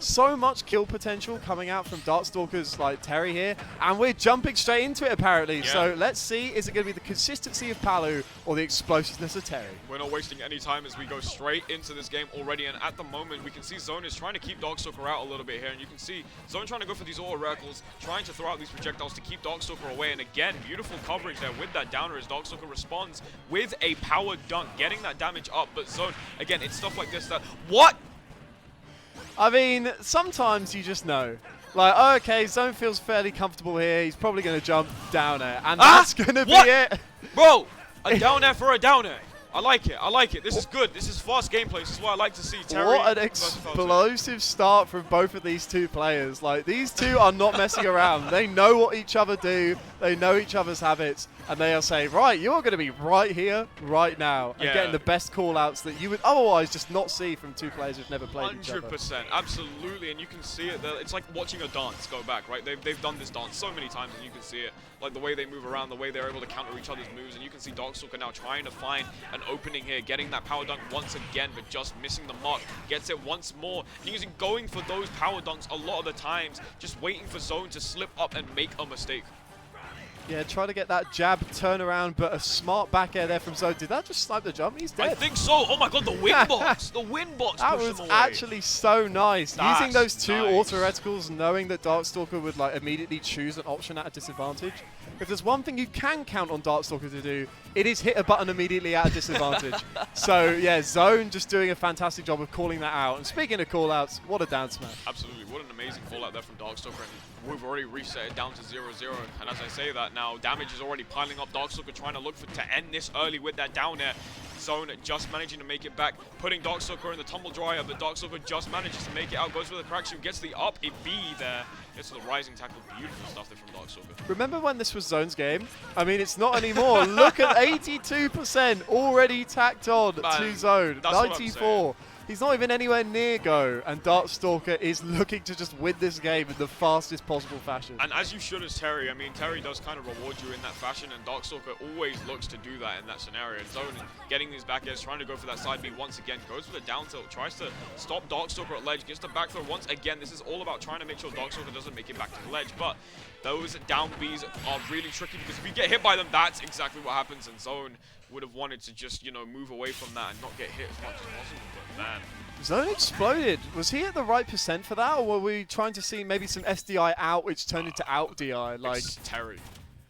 So much kill potential coming out from Darkstalker's like Terry here, and we're jumping straight into it apparently. Yeah. So let's see, is it going to be the consistency of Palu or the explosiveness of Terry? We're not wasting any time as we go straight into this game already, and at the moment we can see Zone is trying to keep Darkstalker out a little bit here, and you can see Zone trying to go for these auto reckles, trying to throw out these projectiles to keep Darkstalker away, and again, beautiful coverage there with that downer as Darkstalker responds with a power dunk, getting that damage up, but Zone, again, it's stuff like this that, what? I mean, sometimes you just know. Like, oh, okay, Zone feels fairly comfortable here. He's probably going to jump down air, and that's going to be it. Bro, a down air for a down air. I like it. I like it. This is good. This is fast gameplay. This is what I like to see. Terry, what an explosive start from both of these two players. Like, these two are not messing around. They know what each other do. They know each other's habits. And they are saying, right, you're going to be right here, right now. And getting the best call-outs that you would otherwise just not see from two players who've never played each other. 100%. Absolutely. And you can see it. It's like watching a dance go back, right? They've done this dance so many times, and you can see it. Like, the way they move around, the way they're able to counter each other's moves. And you can see Darkstalker now trying to find an opening here, getting that power dunk once again, but just missing the mark. Gets it once more, going for those power dunks a lot of the times, just waiting for Zone to slip up and make a mistake. Yeah, try to get that jab turnaround, but a smart back air there from Zone. Did that just snipe the jump? He's dead. I think so. Oh my god, the win box. The win box that pushed was him away. actually so nice. That's using those two nice. auto reticles, knowing that Darkstalker would like immediately choose an option at a disadvantage. If there's one thing you can count on Darkstalker to do, it is hit a button immediately at a disadvantage. So yeah, Zone just doing a fantastic job of calling that out. And speaking of call-outs, what a down smash. Absolutely. What an amazing call out there from Darkstalker. And we've already reset it down to 0-0. And as I say that now, damage is already piling up. Darkstalker trying to look to end this early with that down air. Zone just managing to make it back, putting Darkstalker in the tumble dryer, but Darkstalker just manages to make it out, goes for the crack shoot, gets the up, a B there, gets to the rising tackle. Beautiful stuff there from Darkstalker. Remember when this was Zone's game? I mean, it's not anymore. Look at 82% already tacked on to Zone. 94. He's not even anywhere near go, and Darkstalker is looking to just win this game in the fastest possible fashion. And as you should as Terry, I mean, Terry does kind of reward you in that fashion, and Darkstalker always looks to do that in that scenario. And Zone getting these back airs, trying to go for that side B once again, goes for the down tilt, tries to stop Darkstalker at ledge, gets the back throw once again. This is all about trying to make sure Darkstalker doesn't make it back to the ledge, but those down Bs are really tricky because if you get hit by them, that's exactly what happens, and Zone would have wanted to just, you know, move away from that and not get hit as much as possible, but man. Zone exploded. Was he at the right percent for that, or were we trying to see maybe some SDI out, which turned into out DI? Like it's Terry.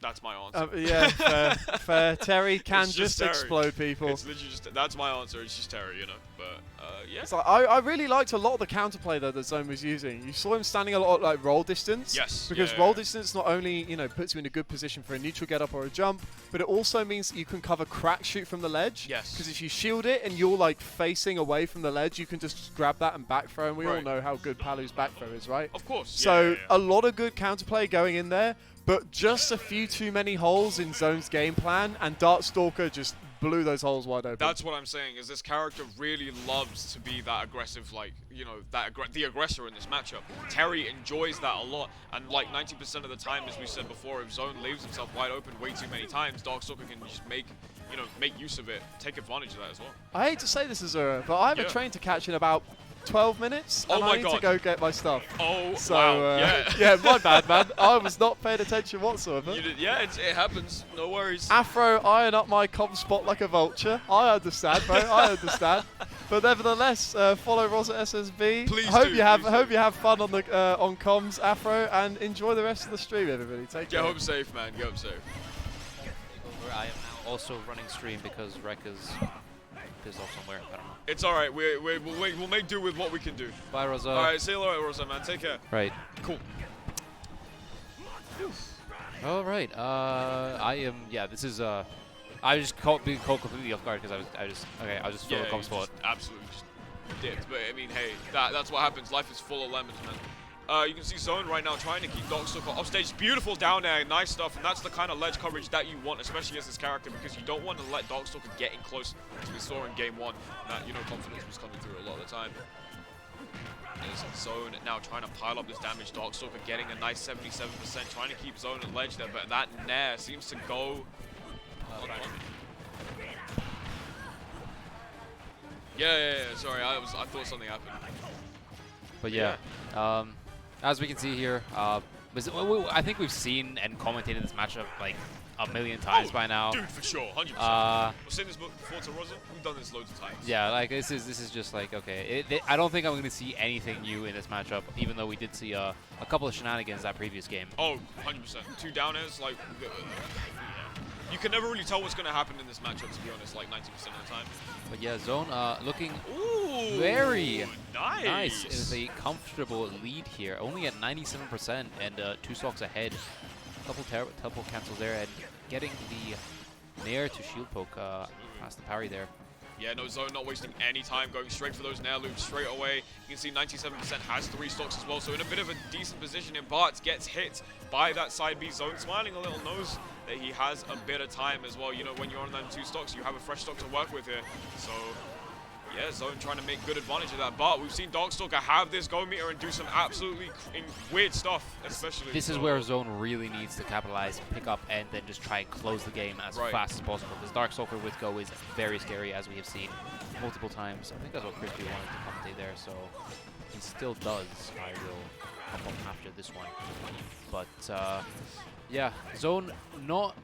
That's my answer. Yeah, fair. Terry can just Terry. Explode people. It's literally just, that's my answer. It's just Terry, you know. But yeah. It's like, I really liked a lot of the counterplay though that Zone was using. You saw him standing a lot like roll distance. Yes. Because roll distance not only puts you in a good position for a neutral get up or a jump, but it also means that you can cover crack shoot from the ledge. Yes. Because if you shield it and you're like facing away from the ledge, you can just grab that and back throw. And we all know how good Palu's back throw is, right? Of course. So a lot of good counterplay going in there. But just a few too many holes in Zone's game plan, and Darkstalker just blew those holes wide open. That's what I'm saying, is this character really loves to be that aggressive, like, you know, the aggressor in this matchup. Terry enjoys that a lot, and like 90% of the time, as we said before, if Zone leaves himself wide open way too many times, Darkstalker can just make use of it, take advantage of that as well. I hate to say this, Azura, but I have a train to catch in about 12 minutes, and I need to go get my stuff. Oh, so, wow. Yeah, my bad, man. I was not paying attention whatsoever. You did, yeah, it happens. No worries. Afro eyeing up my comm spot like a vulture. I understand, bro. I understand. But nevertheless, follow Roz at SSB. Please hope do, you have fun on the on comms, Afro, and enjoy the rest of the stream, everybody. Take care. Get home safe, man. Get home safe. I am now also running stream because Rek is pissed off somewhere. I don't know. It's all right. We'll make do with what we can do. Bye, Rosa. All right, see you later, Rosa, man. Take care. Right. Cool. All right. I am. Yeah. This is. I just being caught completely off guard because I was still a comp spot. Absolutely just dipped. But I mean, hey, that's what happens. Life is full of lemons, man. You can see Zone right now trying to keep Darkstalker off stage. Beautiful down air, nice stuff, and that's the kind of ledge coverage that you want, especially as this character, because you don't want to let Darkstalker get in close, as we saw in game 1. That, confidence was coming through a lot of the time. There's Zone now trying to pile up this damage. Darkstalker getting a nice 77%, trying to keep Zone at ledge there, but that nair seems to go. Yeah, sorry, I thought something happened. But yeah, as we can see here, I think we've seen and commentated this matchup like a million times by now. Dude, for sure, 100%. We've seen this before to Rosa. We've done this loads of times. Yeah, like this is just like, okay. I don't think I'm going to see anything new in this matchup, even though we did see a couple of shenanigans that previous game. Oh, 100%. 2 down airs, like, you can never really tell what's going to happen in this matchup, to be honest, like 90% of the time. But yeah, Zone looking very nice. It is a comfortable lead here, only at 97% and 2 stocks ahead. Couple teleport cancels there and getting the nair to shield poke past the parry there. Yeah, no, Zone not wasting any time, going straight for those nair loops straight away. You can see 97% has 3 stocks as well, so in a bit of a decent position. And Bart gets hit by that side B. Zone smiling a little, knows that he has a bit of time as well. You know, when you're on them 2 stocks, you have a fresh stock to work with here. So yeah, Zone trying to make good advantage of that. But we've seen Darkstalker have this go meter and do some absolutely weird stuff, especially. This is where Zone really needs to capitalize, pick up, and then just try and close the game as fast as possible. Because Darkstalker with go is very scary, as we have seen multiple times. I think that's what Crispy wanted to commentate there, so he still does. I will come up after this one. But yeah, Zone not...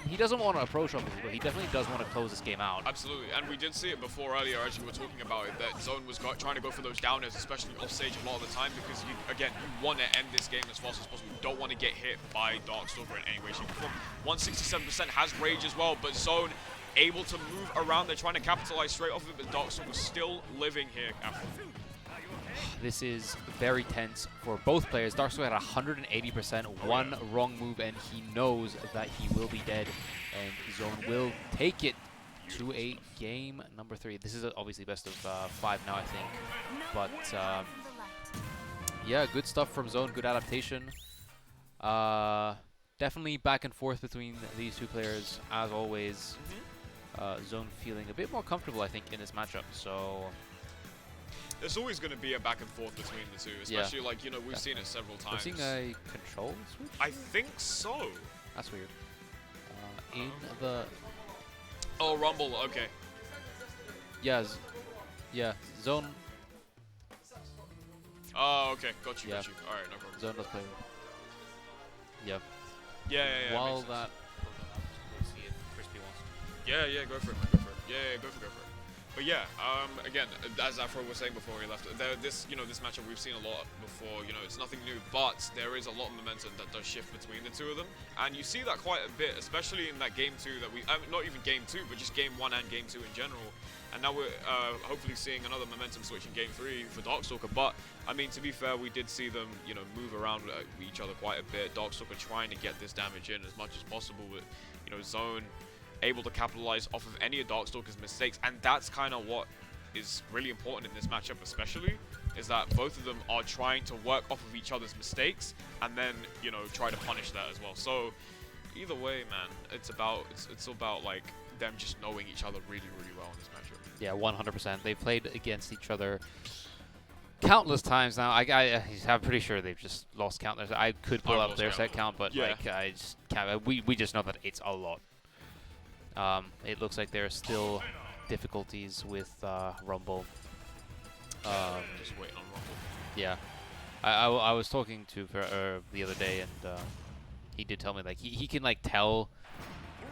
He doesn't want to approach obviously, but he definitely does want to close this game out. Absolutely, and we did see it before earlier as we were talking about it, that Zone was trying to go for those downers, especially off stage a lot of the time, because again, you want to end this game as fast as possible. You don't want to get hit by Darkstalker in any way, shape, or form. 167% has Rage as well, but Zone able to move around. They're trying to capitalize straight off of it, but Darkstalker still living here. This is very tense for both players. Darkstalker at 180%, one wrong move, and he knows that he will be dead. And Zone will take it to a game number 3. This is obviously best of 5 now, I think. But yeah, good stuff from Zone, good adaptation. Definitely back and forth between these 2 players, as always. Zone feeling a bit more comfortable, I think, in this matchup. So there's always going to be a back and forth between the 2, especially like, you know, we've seen it several times. We're seeing a control switch? I think so. That's weird. In the... Oh, Rumble, okay. Yeah, Zone... Oh, okay, got you. Alright, no problem. Zone does play. Yeah. Yeah. While that... We'll see if Crispy wants to. Yeah, go for it, man, go for it. Yeah, go for it. But yeah, again, as Afro was saying before he left, this matchup we've seen a lot before. You know, it's nothing new, but there is a lot of momentum that does shift between the 2 of them, and you see that quite a bit, especially in that game 2 that not even game 2, but just game 1 and game 2 in general. And now we're hopefully seeing another momentum switch in game 3 for Darkstalker. But I mean, to be fair, we did see them, you know, move around each other quite a bit. Darkstalker trying to get this damage in as much as possible, but you know, Zone able to capitalize off of any of Darkstalker's mistakes, and that's kind of what is really important in this matchup, especially, is that both of them are trying to work off of each other's mistakes and then, you know, try to punish that as well. So either way, man, it's all about like them just knowing each other really, really well in this matchup. Yeah, 100%. They've played against each other countless times now. I'm pretty sure they've just lost countless. I could pull up their set count, but like I just can't. We just know that it's a lot. It looks like there are still difficulties with Rumble. Just waiting on Rumble. Yeah, I was talking to the other day, and he did tell me like he can like tell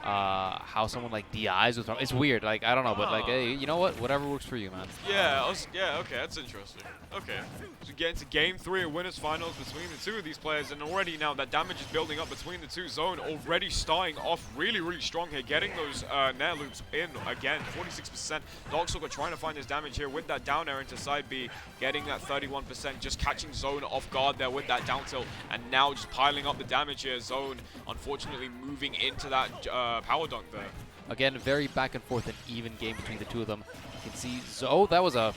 how someone like DIs with Rumble. It's weird, like I don't know, but like hey, you know what? Whatever works for you, man. Yeah, okay, that's interesting. Okay, so we get into game 3 of winners finals between the 2 of these players, and already now that damage is building up between the 2. Zone already starting off really, really strong here, getting those nair loops in again, 46%. Darkstalker trying to find his damage here with that down air into side B, getting that 31%, just catching Zone off guard there with that down tilt, and now just piling up the damage here. Zone, unfortunately, moving into that power dunk there. Again, very back and forth and even game between the 2 of them. You can see, oh, that was a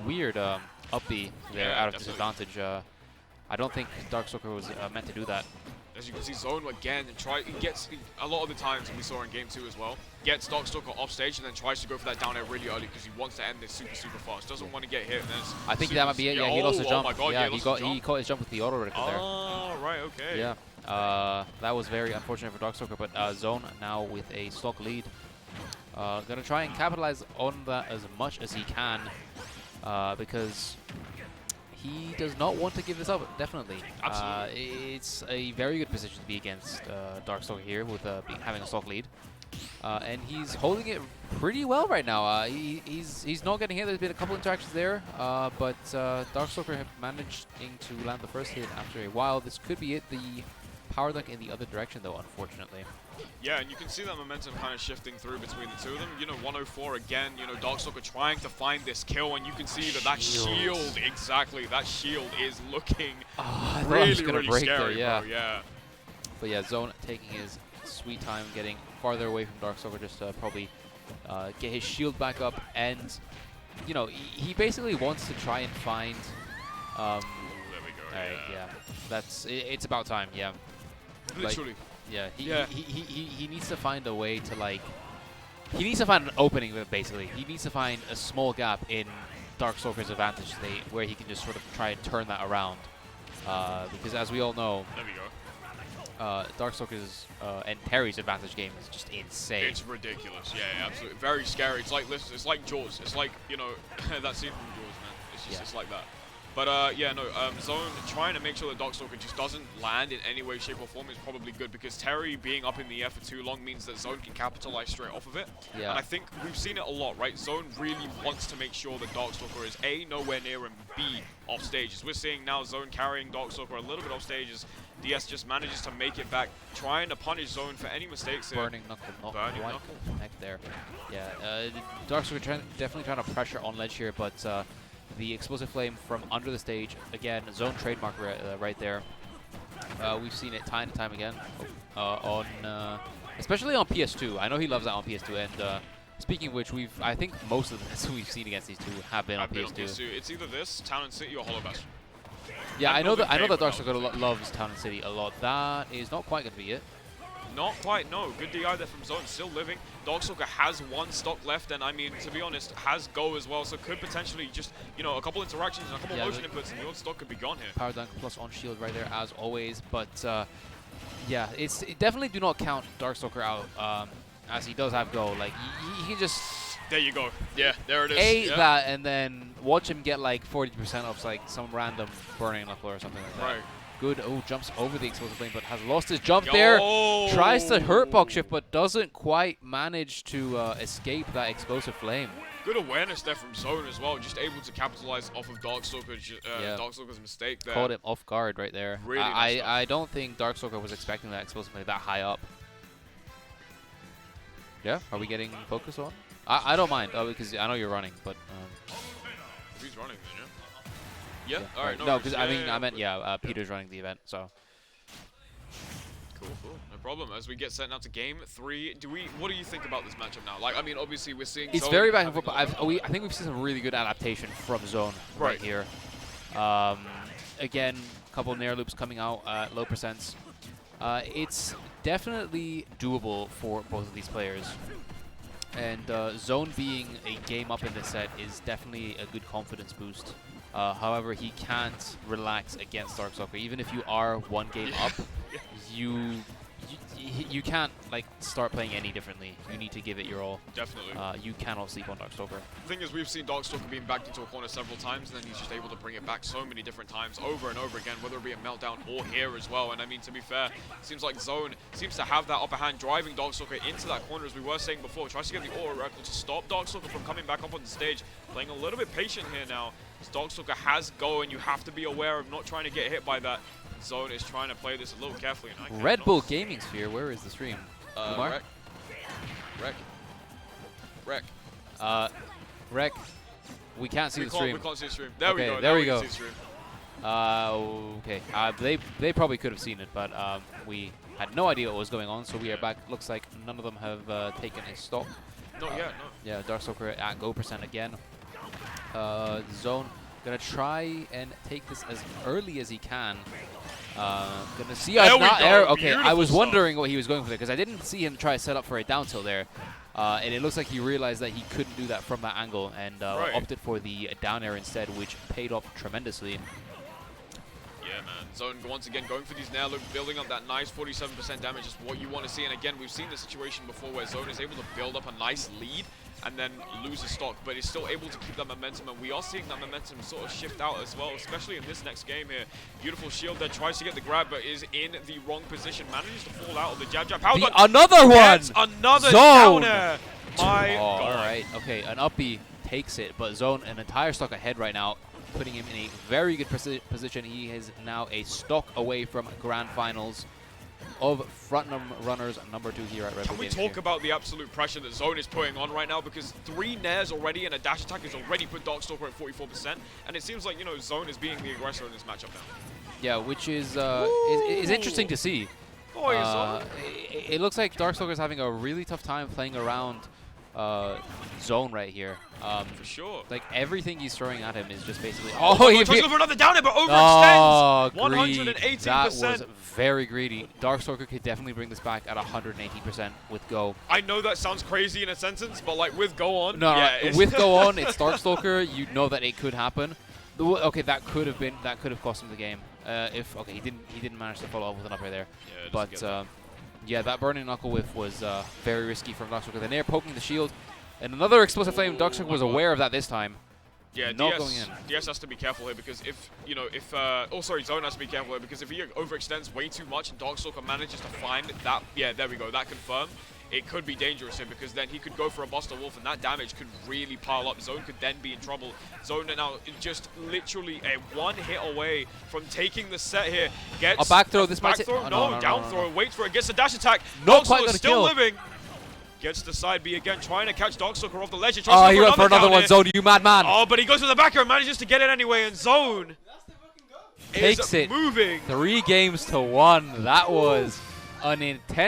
weird up B there out of disadvantage. I don't think Darkstalker was meant to do that. As you can see, Zone again, and gets a lot of the times we saw in game 2 as well, gets Darkstalker off stage and then tries to go for that down air really early because he wants to end this super, super fast. Doesn't want to get hit. And I think that might be it. Yeah, he lost his jump. Oh my god, yeah, he caught his jump with the auto reticle there. Oh, right, okay. Yeah, that was very unfortunate for Darkstalker, but Zone now with a stock lead. Gonna try and capitalize on that as much as he can, because he does not want to give this up, definitely. Absolutely. It's a very good position to be against Darkstalker here with having a stock lead. And he's holding it pretty well right now. He's not getting hit. There's been a couple interactions there, but Darkstalker have managed to land the first hit after a while. This could be it. The power dunk in the other direction, though, unfortunately. Yeah, and you can see that momentum kind of shifting through between the two of them. You know, 104 again, you know, Darkstalker trying to find this kill, and you can see that shield, exactly, that shield is looking really scary, there, yeah. Bro, yeah. But yeah, Zone taking his sweet time, getting farther away from Darkstalker, just to probably get his shield back up, and, you know, he basically wants to try and find... there we go, yeah. That's, it's about time, yeah. Literally. Like, yeah, he needs to find a way to, like, he needs to find an opening, basically. He needs to find a small gap in Darkstalker's advantage state where he can just sort of try and turn that around. Because as we all know, there we go. Darkstalker's and Terry's advantage game is just insane. It's ridiculous, yeah, absolutely. Very scary. It's like, listen, it's like Jaws. It's like, you know, that scene from Jaws, man. It's just, it's like that. But yeah, no, Zone trying to make sure that Darkstalker just doesn't land in any way, shape, or form is probably good, because Terry being up in the air for too long means that Zone can capitalize straight off of it. Yeah. And I think we've seen it a lot, right? Zone really wants to make sure that Darkstalker is A, nowhere near, and B, off stage. As we're seeing now, Zone carrying Darkstalker a little bit off stage as DS just manages to make it back, trying to punish Zone for any mistakes here. Burning Knuckle, not quite connect there. Yeah, Darkstalker definitely trying to pressure on ledge here, but the explosive flame from under the stage, again, Zone trademark right there. We've seen it time and time again on, especially on PS2. I know he loves that on PS2. And speaking of which, I think most of the matches we've seen against these two have been on PS2. It's either this, Town and City, or Hollow Bastion. Yeah, I know that Darkstalker loves Town and City a lot. That is not quite going to be it. Not quite, no. Good DI there from Zone, still living. Darkstalker has one stock left, and I mean, to be honest, has go as well, so could potentially just, you know, a couple interactions and a couple motion inputs, and your stock could be gone here. Power dunk plus on shield right there, as always, but yeah, definitely do not count Darkstalker out, as he does have go. Like, he can just... There you go. Yeah, there it is. That, and then watch him get like 40% off like some random burning knuckle or something like that. Right. Good. Oh, jumps over the explosive flame, but has lost his jump there. Tries to hurt box shift, but doesn't quite manage to escape that explosive flame. Good awareness there from Zone as well, just able to capitalize off of Darkstalker's mistake there. Caught him off guard right there. Really I don't think Darkstalker was expecting that explosive flame that high up. Yeah, are we getting focus on? I don't mind, because I know you're running, but... He's running then, yeah? Yeah, alright, no, because I meant, Peter's running the event, so. Cool. No problem. As we get set now to game 3, what do you think about this matchup now? Like, I mean, obviously we're seeing it's Zone very back and forth, but I think we've seen some really good adaptation from Zone right here. Again, a couple of nair loops coming out at low percents. It's definitely doable for both of these players. And Zone being a game up in this set is definitely a good confidence boost. However, he can't relax against Darkstalker. Even if you are one game up, you can't like start playing any differently. You need to give it your all. Definitely. You cannot sleep on Darkstalker. The thing is, we've seen Darkstalker being backed into a corner several times, and then he's just able to bring it back so many different times over and over again, whether it be a meltdown or here as well. And I mean, to be fair, it seems like Zone seems to have that upper hand, driving Darkstalker into that corner, as we were saying before. Tries to get the auto record to stop Darkstalker from coming back up on the stage. Playing a little bit patient here now. Darkstalker has go, and you have to be aware of not trying to get hit by that. Zone is trying to play this a little carefully. And Red Bull Gaming Sphere, where is the stream? Rec. We can't see the stream. We can't see the stream. There we go. There we go. See the stream. Okay. They probably could have seen it, but we had no idea what was going on, so we are back. Looks like none of them have taken a stock. Not yet, no. Yeah, Darkstalker at go percent again. Zone gonna try and take this as early as he can. Gonna see okay, I was wondering what he was going for there, because I didn't see him try to set up for a down tilt there. And it looks like he realized that he couldn't do that from that angle, and opted for the down air instead, which paid off tremendously. Yeah, man. Zone once again going for these nair loop, building up that nice 47% damage is what you want to see. And again, we've seen the situation before where Zone is able to build up a nice lead and then lose his stock, but is still able to keep that momentum. And we are seeing that momentum sort of shift out as well, especially in this next game here. Beautiful shield there, tries to get the grab, but is in the wrong position. Manages to fall out of the jab. Power another one! Another Zone! down air! My God. Alright, okay, an up B takes it, but Zone an entire stock ahead right now, putting him in a very good position. He is now a stock away from grand finals of front runners number 2 here at Red Bull. Can we talk about the absolute pressure that Zone is putting on right now? Because 3 nairs already and a dash attack has already put Darkstalker at 44%, and it seems like, you know, Zone is being the aggressor in this matchup now. Yeah, which is interesting to see. Oh, it looks like Darkstalker is having a really tough time playing around Zone right here. For sure. Like everything he's throwing at him is just basically. He tries to go for another down air, but overextends. 118%. That was very greedy. Darkstalker could definitely bring this back at 118% with Go. I know that sounds crazy in a sentence, but like with Go on, no, yeah, with Go on, it's Darkstalker. You know that it could happen. Okay, that could have cost him the game. He didn't manage to follow up with an up air there. Yeah, but yeah, that burning knuckle whiff was very risky from Darkstalker. The nair poking the shield, and another explosive flame. Darkstalker was aware of that this time. Yeah, not going in. DS has to be careful here because Zone has to be careful here because if he overextends way too much and Darkstalker manages to find that, yeah, there we go, that confirmed. It could be dangerous here because then he could go for a Buster Wolf and that damage could really pile up. Zone could then be in trouble. Zone now just literally a 1 hit away from taking the set here. Gets a back throw. This back might throw. No, down throw. Waits for it. Gets a dash attack. Not quite gonna still kill. living. Gets the side B again, trying to catch Darkstalker off the ledge. He went for another one. Zone, you madman. Oh, but he goes to the back and manages to get it anyway. And Zone takes it. Moving. 3 games to 1. That was an intense.